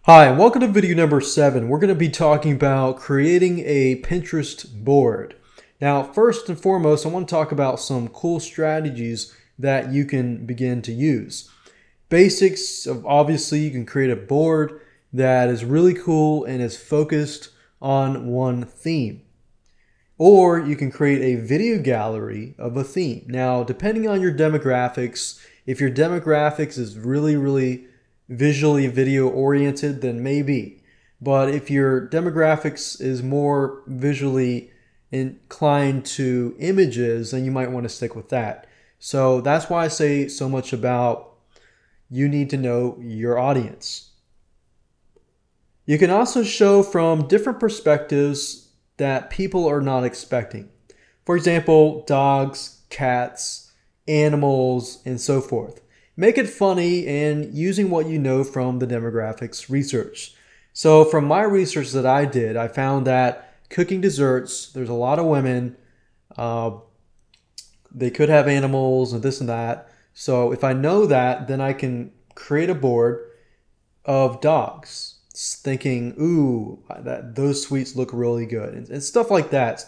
Hi, and welcome to video number 7. We're going to be talking about creating a Pinterest board. Now, first and foremost, I want to talk about some cool strategies that you can begin to use. Basics of obviously you can create a board that is really cool and is focused on one theme. Or you can create a video gallery of a theme. Now, depending on your demographics, if your demographics is really visually video oriented, then maybe. But if your demographics is more visually inclined to images, then you might want to stick with that. So that's why I say so much about you need to know your audience. You can also show from different perspectives that people are not expecting. For example, dogs, cats, animals, and so forth. Make it funny and using what you know from the demographics research. So from my research that I did, I found that cooking desserts, there's a lot of women, uh, they could have animals and this and that. So if I know that, then I can create a board of dogs, thinking, ooh, those sweets look really good, and stuff like that.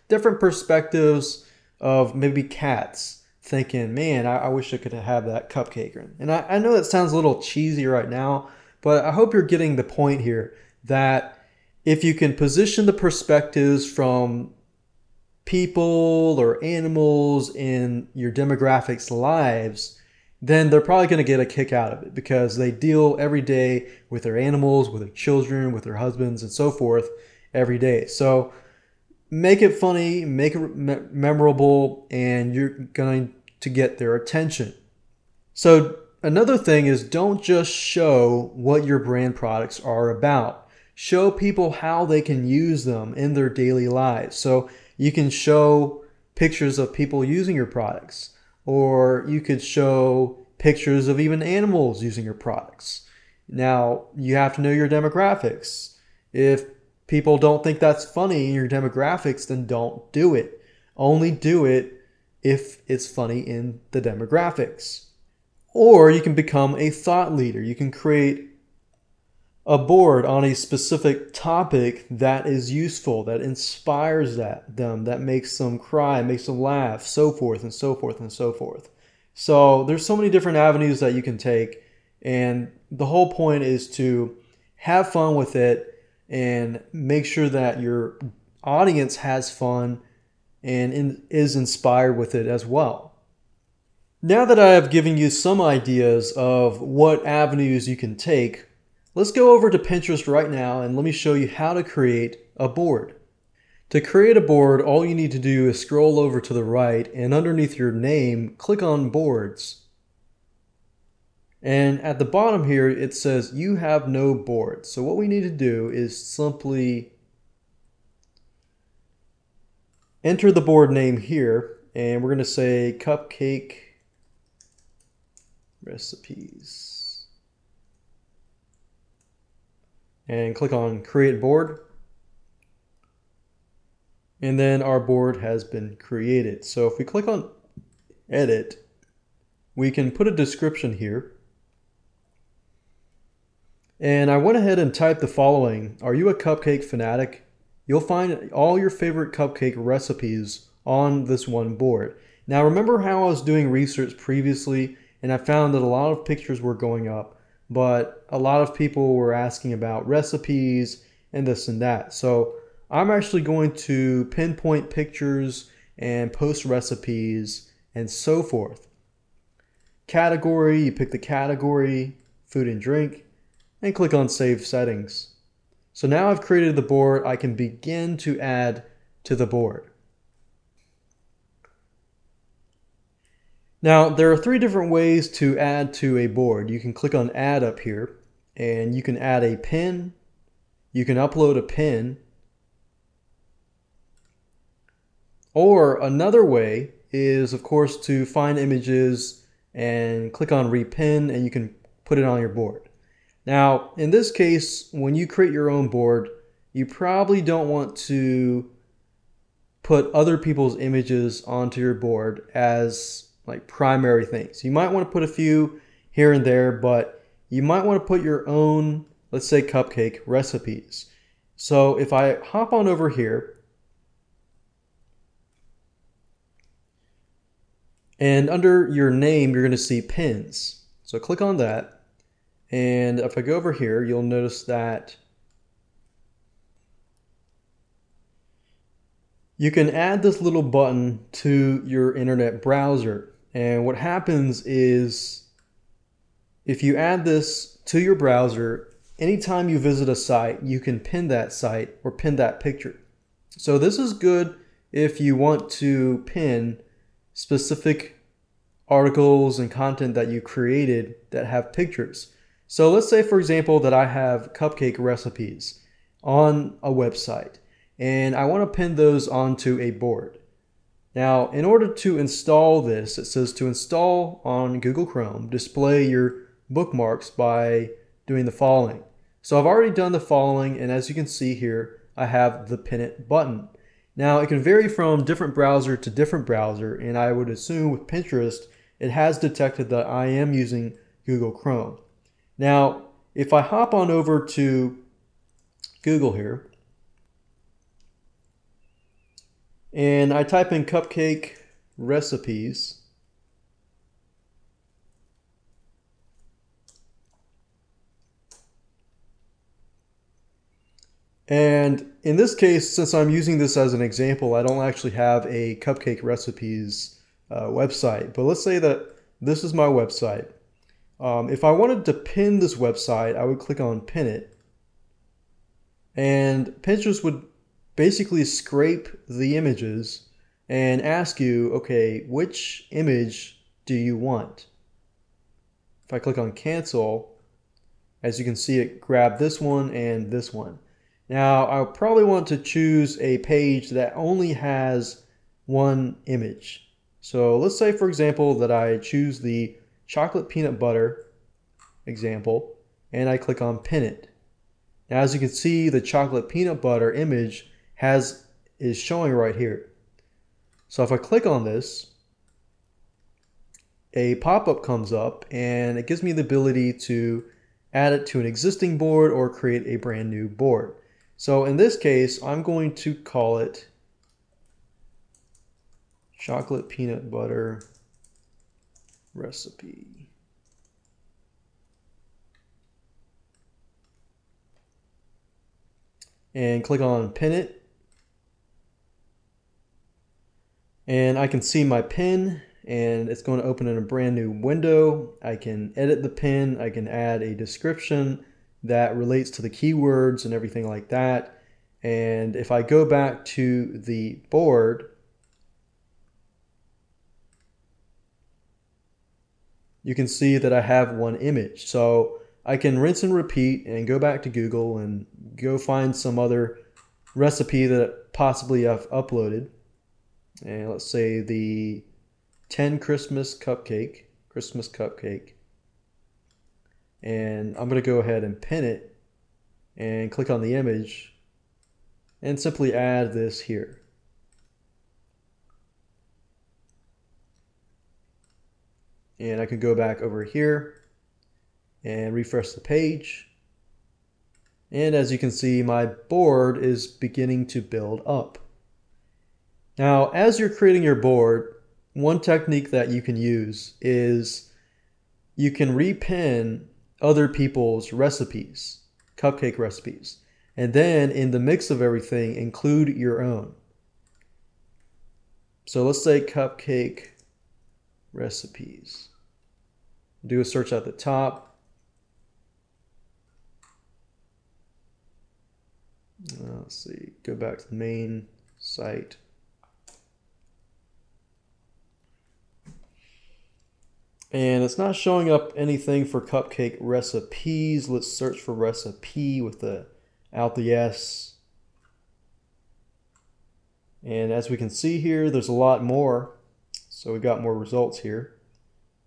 Different perspectives of maybe cats, thinking, man, I wish I could have that cupcake. And I know that sounds a little cheesy right now, but I hope you're getting the point here that if you can position the perspectives from people or animals in your demographics' lives, then they're probably going to get a kick out of it because they deal every day with their animals, with their children, with their husbands, and so forth every day. So make it funny, make it memorable, and you're going to get their attention. So another thing is don't just show what your brand products are about. Show people how they can use them in their daily lives. So you can show pictures of people using your products, or you could show pictures of even animals using your products. Now, you have to know your demographics. If people don't think that's funny in your demographics, then don't do it. Only do it if it's funny in the demographics. Or you can become a thought leader. You can create a board on a specific topic that is useful, that inspires them, that makes them cry, makes them laugh, so forth and so forth and so forth. So there's so many different avenues that you can take, and the whole point is to have fun with it and make sure that your audience has fun and is inspired with it as well. Now that I have given you some ideas of what avenues you can take, let's go over to Pinterest right now and let me show you how to create a board. To create a board, all you need to do is scroll over to the right and underneath your name, click on Boards. And at the bottom here, it says you have no board. So what we need to do is simply enter the board name here, and we're going to say Cupcake Recipes. And click on Create Board. And then our board has been created. So if we click on Edit, we can put a description here. And I went ahead and typed the following. Are you a cupcake fanatic? You'll find all your favorite cupcake recipes on this one board. Now remember how I was doing research previously and I found that a lot of pictures were going up, but a lot of people were asking about recipes and this and that. So I'm actually going to pinpoint pictures and post recipes and so forth. Category, you pick the category, food and drink, and click on Save Settings. So now I've created the board, I can begin to add to the board. Now there are 3 different ways to add to a board. You can click on Add up here, and you can add a pin, you can upload a pin, or another way is, of course, to find images and click on Repin, and you can put it on your board. Now, in this case, when you create your own board, you probably don't want to put other people's images onto your board as like primary things. You might want to put a few here and there, but you might want to put your own let's say cupcake recipes. So if I hop on over here, and under your name, you're going to see pins. So click on that. And if I go over here, you'll notice that you can add this little button to your internet browser. And what happens is if you add this to your browser, anytime you visit a site, you can pin that site or pin that picture. So this is good if you want to pin specific articles and content that you created that have pictures. So let's say, for example, that I have cupcake recipes on a website and I want to pin those onto a board. Now, in order to install this, it says to install on Google Chrome, display your bookmarks by doing the following. So I've already done the following, and as you can see here, I have the pin it button. Now, it can vary from different browser to different browser, and I would assume with Pinterest, it has detected that I am using Google Chrome. Now, if I hop on over to Google here, and I type in cupcake recipes, and in this case, since I'm using this as an example, I don't actually have a cupcake recipes website. But let's say that this is my website. If I wanted to pin this website, I would click on pin it. And Pinterest would basically scrape the images and ask you, okay, which image do you want? If I click on cancel, as you can see, it grabbed this one and this one. Now, I probably want to choose a page that only has one image. So let's say, for example, that I choose the chocolate peanut butter example and I click on pin it. Now, as you can see, the chocolate peanut butter image is showing right here. So if I click on this, a pop-up comes up and it gives me the ability to add it to an existing board or create a brand new board. So in this case, I'm going to call it chocolate peanut butter recipe. And click on pin it. And I can see my pin and it's going to open in a brand new window. I can edit the pin. I can add a description that relates to the keywords and everything like that. And if I go back to the board, you can see that I have one image. So I can rinse and repeat and go back to Google and go find some other recipe that possibly I've uploaded. And let's say the 10 Christmas cupcake. And I'm going to go ahead and pin it and click on the image and simply add this here. And I can go back over here and refresh the page. And as you can see, my board is beginning to build up. Now, as you're creating your board, one technique that you can use is you can repin other people's recipes, cupcake recipes, and then in the mix of everything, include your own. So let's say cupcake recipes. Do a search at the top. Let's see, go back to the main site. And it's not showing up anything for cupcake recipes. Let's search for recipe without the S. And as we can see here, there's a lot more. So we got more results here.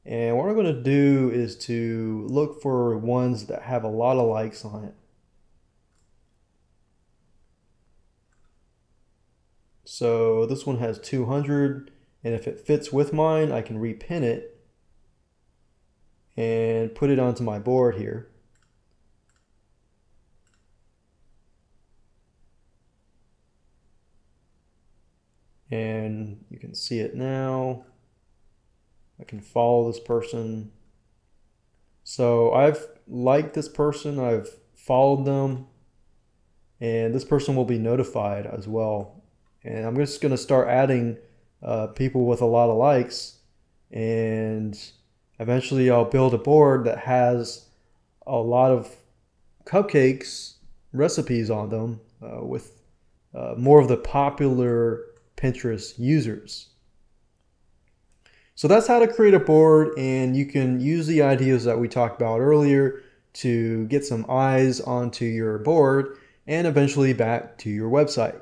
And what I'm going to do is to look for ones that have a lot of likes on it. So this one has 200, and if it fits with mine, I can repin it and put it onto my board here. and you can see it now. I can follow this person. So I've liked this person, I've followed them, and this person will be notified as well. And I'm just going to start adding people with a lot of likes, and eventually I'll build a board that has a lot of cupcakes recipes on them with more of the popular Pinterest users. So that's how to create a board, and you can use the ideas that we talked about earlier to get some eyes onto your board and eventually back to your website.